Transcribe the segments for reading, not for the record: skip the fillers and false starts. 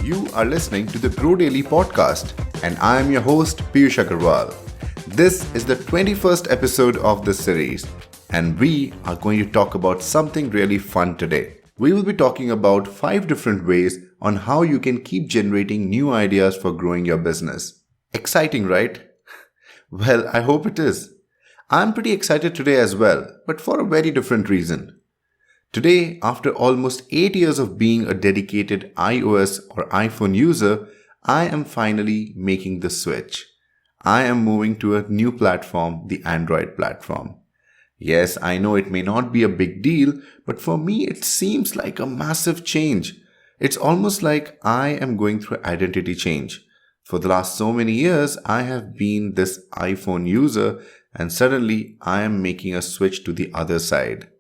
You are listening to the Grow Daily podcast, and I am your host, Piyush Agarwal. This is the 21st episode of this series, and we are going to talk about something really fun today. We will be talking about 5 different ways on how you can keep generating new ideas for growing your business. Exciting, right? Well, I hope it is. I'm pretty excited today as well, but for a very different reason. Today, after almost 8 years of being a dedicated iOS or iPhone user, I am finally making the switch. I am moving to a new platform, the Android platform. Yes, I know it may not be a big deal, but for me it seems like a massive change. It's almost like I am going through identity change. For the last so many years, I have been this iPhone user, and suddenly I am making a switch to the other side.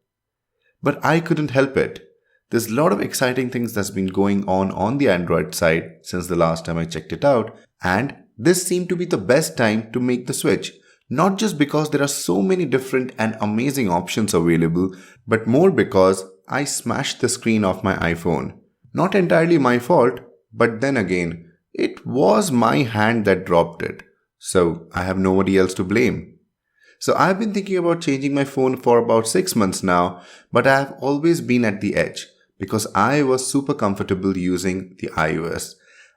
But I couldn't help it. There's a lot of exciting things that's been going on the Android side since the last time I checked it out, and this seemed to be the best time to make the switch. Not just because there are so many different and amazing options available, but more because I smashed the screen of my iPhone. Not entirely my fault, but then again, it was my hand that dropped it. So I have nobody else to blame. So I've been thinking about changing my phone for about 6 months now, but I have always been at the edge because I was super comfortable using the iOS.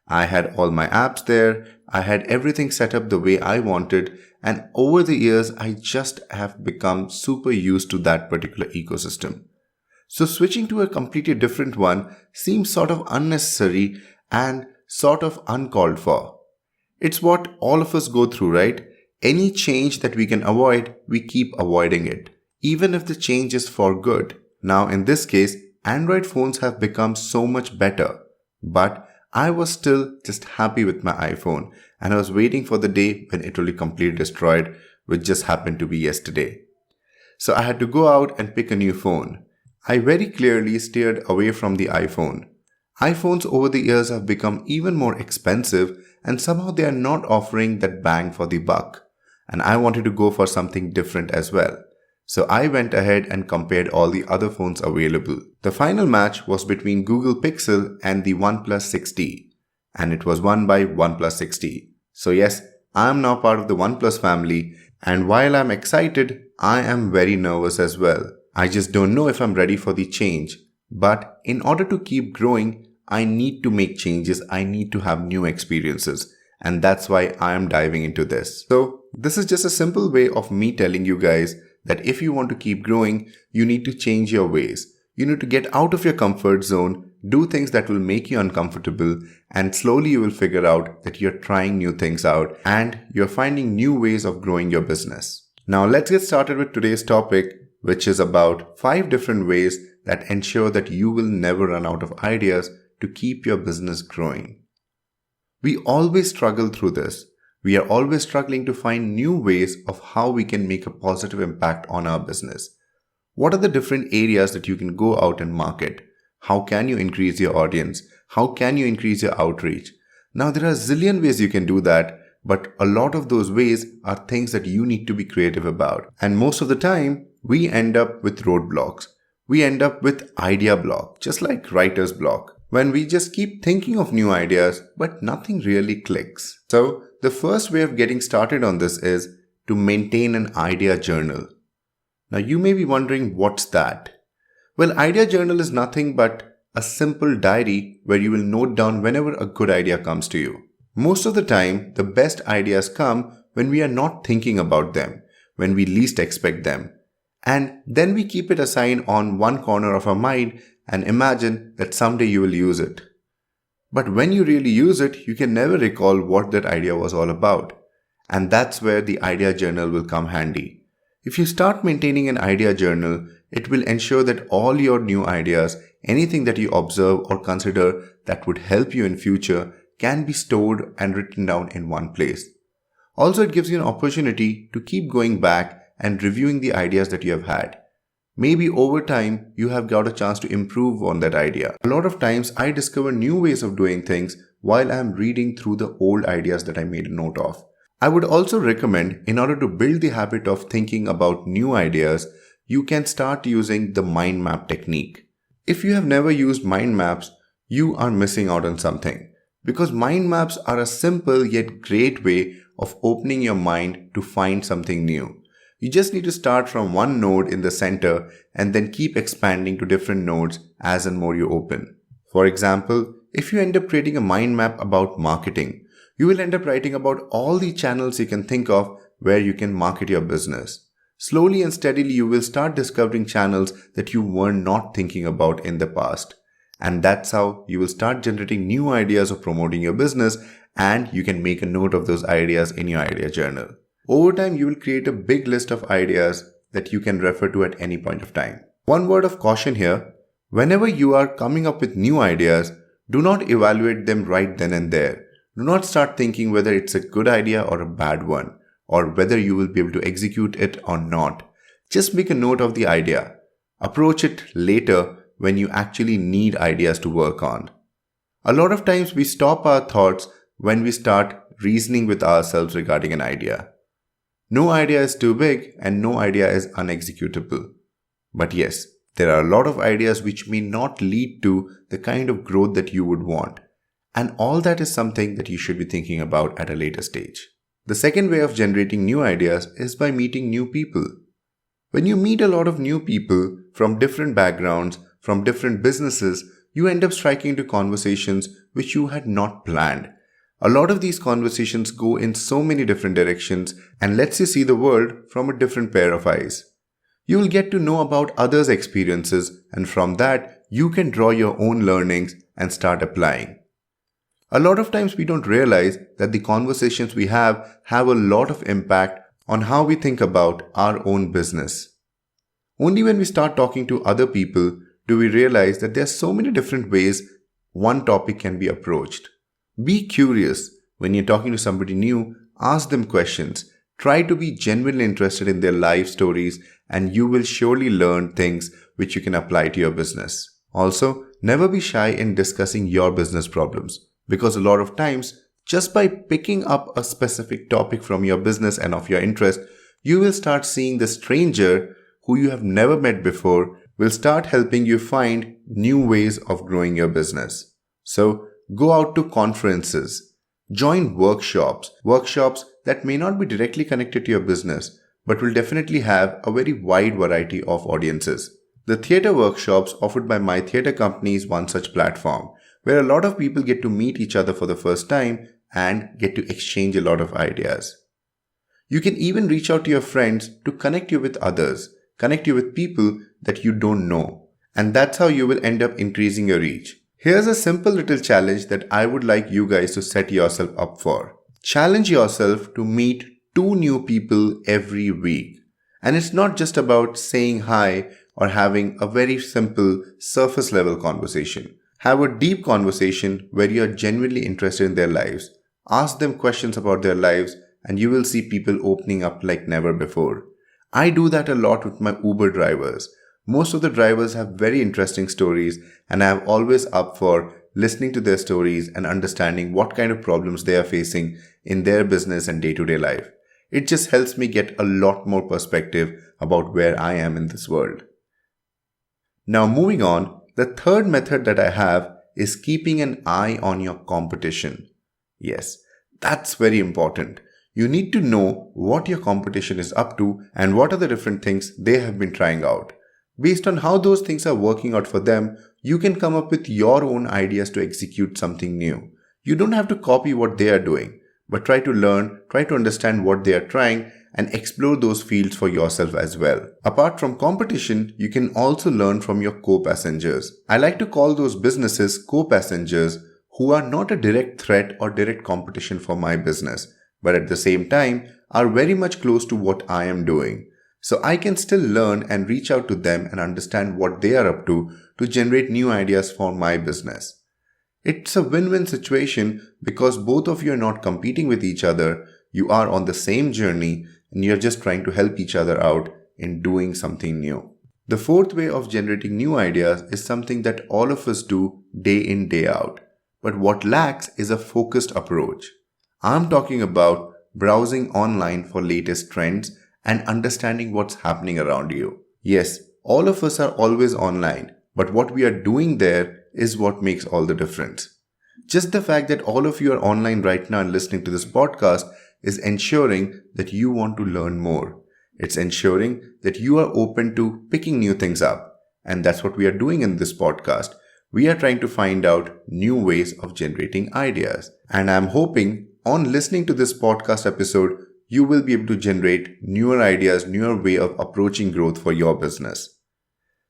I had all my apps there, I had everything set up the way I wanted, and over the years I just have become super used to that particular ecosystem. So switching to a completely different one seems sort of unnecessary and sort of uncalled for. It's what all of us go through, right? Any change that we can avoid, we keep avoiding it, even if the change is for good. Now in this case, Android phones have become so much better, but I was still just happy with my iPhone, and I was waiting for the day when it will be completely destroyed, which just happened to be yesterday. So I had to go out and pick a new phone. I very clearly steered away from the iPhone. iPhones over the years have become even more expensive, and somehow they are not offering that bang for the buck. And I wanted to go for something different as well. So I went ahead and compared all the other phones available. The final match was between Google Pixel and the OnePlus 6T. And it was won by OnePlus 6T. So yes, I am now part of the OnePlus family. And while I'm excited, I am very nervous as well. I just don't know if I'm ready for the change. But in order to keep growing, I need to make changes. I need to have new experiences. And that's why I am diving into this. So this is just a simple way of me telling you guys that if you want to keep growing, you need to change your ways. You need to get out of your comfort zone, do things that will make you uncomfortable, and slowly you will figure out that you're trying new things out and you're finding new ways of growing your business. Now let's get started with today's topic, which is about 5 different ways that ensure that you will never run out of ideas to keep your business growing. We always struggle through this. We are always struggling to find new ways of how we can make a positive impact on our business. What are the different areas that you can go out and market? How can you increase your audience? How can you increase your outreach? Now there are a zillion ways you can do that, but a lot of those ways are things that you need to be creative about. And most of the time, we end up with roadblocks. We end up with idea block, just like writer's block, when we just keep thinking of new ideas, but nothing really clicks. So the first way of getting started on this is to maintain an idea journal. Now you may be wondering, what's that? Well, idea journal is nothing but a simple diary where you will note down whenever a good idea comes to you. Most of the time, the best ideas come when we are not thinking about them, when we least expect them. And then we keep it aside on one corner of our mind and imagine that someday you will use it. But when you really use it, you can never recall what that idea was all about. And that's where the idea journal will come handy. If you start maintaining an idea journal, it will ensure that all your new ideas, anything that you observe or consider that would help you in future, can be stored and written down in one place. Also, it gives you an opportunity to keep going back and reviewing the ideas that you have had. Maybe over time, you have got a chance to improve on that idea. A lot of times, I discover new ways of doing things while I am reading through the old ideas that I made a note of. I would also recommend, in order to build the habit of thinking about new ideas, you can start using the mind map technique. If you have never used mind maps, you are missing out on something. Because mind maps are a simple yet great way of opening your mind to find something new. You just need to start from one node in the center and then keep expanding to different nodes as and more you open. For example, if you end up creating a mind map about marketing, you will end up writing about all the channels you can think of where you can market your business. Slowly and steadily, you will start discovering channels that you were not thinking about in the past. And that's how you will start generating new ideas of promoting your business, and you can make a note of those ideas in your idea journal. Over time, you will create a big list of ideas that you can refer to at any point of time. One word of caution here: whenever you are coming up with new ideas, do not evaluate them right then and there. Do not start thinking whether it's a good idea or a bad one, or whether you will be able to execute it or not. Just make a note of the idea. Approach it later when you actually need ideas to work on. A lot of times we stop our thoughts when we start reasoning with ourselves regarding an idea. No idea is too big and no idea is unexecutable. But yes, there are a lot of ideas which may not lead to the kind of growth that you would want. And all that is something that you should be thinking about at a later stage. The second way of generating new ideas is by meeting new people. When you meet a lot of new people from different backgrounds, from different businesses, you end up striking into conversations which you had not planned. A lot of these conversations go in so many different directions and lets you see the world from a different pair of eyes. You will get to know about others' experiences, and from that, you can draw your own learnings and start applying. A lot of times we don't realize that the conversations we have a lot of impact on how we think about our own business. Only when we start talking to other people do we realize that there are so many different ways one topic can be approached. Be curious. When you're talking to somebody new, ask them questions. Try to be genuinely interested in their life stories, and you will surely learn things which you can apply to your business. Also, never be shy in discussing your business problems, because a lot of times, just by picking up a specific topic from your business and of your interest, you will start seeing the stranger who you have never met before will start helping you find new ways of growing your business. So, go out to conferences, join workshops that may not be directly connected to your business, but will definitely have a very wide variety of audiences. The theatre workshops offered by my theatre company is one such platform, where a lot of people get to meet each other for the first time and get to exchange a lot of ideas. You can even reach out to your friends to connect you with others, connect you with people that you don't know, and that's how you will end up increasing your reach. Here's a simple little challenge that I would like you guys to set yourself up for. Challenge yourself to meet 2 new people every week. And it's not just about saying hi or having a very simple surface level conversation. Have a deep conversation where you are genuinely interested in their lives. Ask them questions about their lives and you will see people opening up like never before. I do that a lot with my Uber drivers. Most of the drivers have very interesting stories, and I am always up for listening to their stories and understanding what kind of problems they are facing in their business and day-to-day life. It just helps me get a lot more perspective about where I am in this world. Now moving on, the third method that I have is keeping an eye on your competition. Yes, that's very important. You need to know what your competition is up to and what are the different things they have been trying out. Based on how those things are working out for them, you can come up with your own ideas to execute something new. You don't have to copy what they are doing, but try to learn, try to understand what they are trying and explore those fields for yourself as well. Apart from competition, you can also learn from your co-passengers. I like to call those businesses co-passengers who are not a direct threat or direct competition for my business, but at the same time are very much close to what I am doing. So I can still learn and reach out to them and understand what they are up to generate new ideas for my business. It's a win-win situation because both of you are not competing with each other. You are on the same journey and you're just trying to help each other out in doing something new. The fourth way of generating new ideas is something that all of us do day in, day out. But what lacks is a focused approach. I'm talking about browsing online for latest trends and understanding what's happening around you. Yes, all of us are always online, but what we are doing there is what makes all the difference. Just the fact that all of you are online right now and listening to this podcast is ensuring that you want to learn more. It's ensuring that you are open to picking new things up. And that's what we are doing in this podcast. We are trying to find out new ways of generating ideas. And I'm hoping on listening to this podcast episode, you will be able to generate newer ideas, newer way of approaching growth for your business.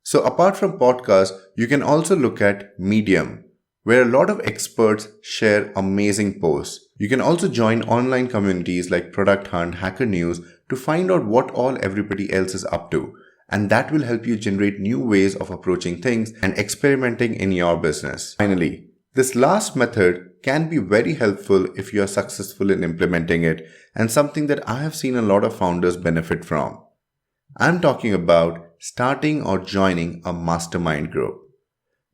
So apart from podcasts, you can also look at Medium, where a lot of experts share amazing posts. You can also join online communities like Product Hunt, Hacker News to find out what all everybody else is up to. And that will help you generate new ways of approaching things and experimenting in your business. Finally, this last method can be very helpful if you are successful in implementing it, and something that I have seen a lot of founders benefit from. I'm talking about starting or joining a mastermind group.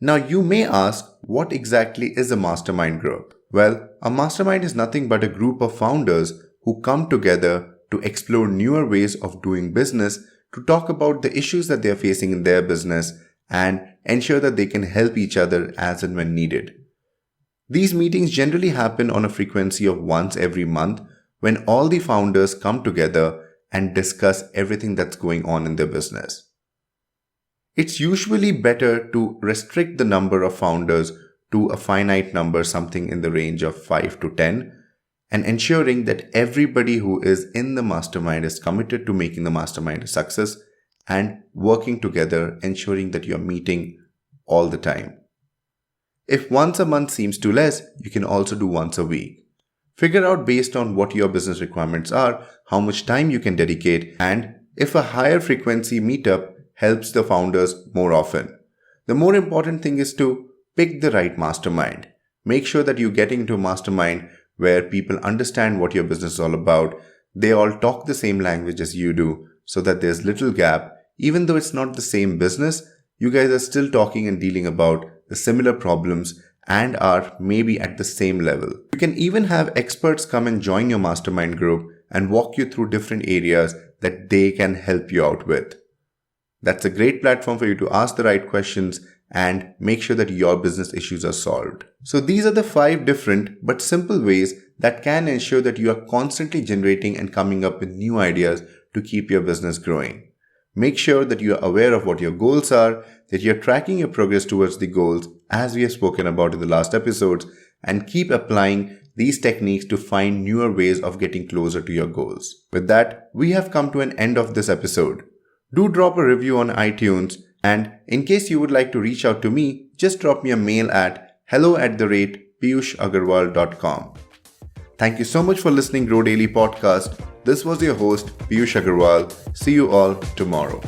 Now you may ask, what exactly is a mastermind group? Well, a mastermind is nothing but a group of founders who come together to explore newer ways of doing business, to talk about the issues that they are facing in their business and ensure that they can help each other as and when needed. These meetings generally happen on a frequency of once every month when all the founders come together and discuss everything that's going on in their business. It's usually better to restrict the number of founders to a finite number, something in the range of 5 to 10, and ensuring that everybody who is in the mastermind is committed to making the mastermind a success and working together, ensuring that you're meeting all the time. If once a month seems too less, you can also do once a week. Figure out based on what your business requirements are, how much time you can dedicate, and if a higher frequency meetup helps the founders more often. The more important thing is to pick the right mastermind. Make sure that you're getting into a mastermind where people understand what your business is all about. They all talk the same language as you do, so that there's little gap. Even though it's not the same business, you guys are still talking and dealing about the similar problems and are maybe at the same level. You can even have experts come and join your mastermind group and walk you through different areas that they can help you out with. That's a great platform for you to ask the right questions and make sure that your business issues are solved. So these are the 5 different but simple ways that can ensure that you are constantly generating and coming up with new ideas to keep your business growing. Make sure that you are aware of what your goals are, that you're tracking your progress towards the goals as we have spoken about in the last episodes, and keep applying these techniques to find newer ways of getting closer to your goals. With that, we have come to an end of this episode. Do drop a review on iTunes, and in case you would like to reach out to me, just drop me a mail at hello@piyushagarwal.com. Thank you so much for listening Grow Daily Podcast. This was your host Piyush Agarwal. See you all tomorrow.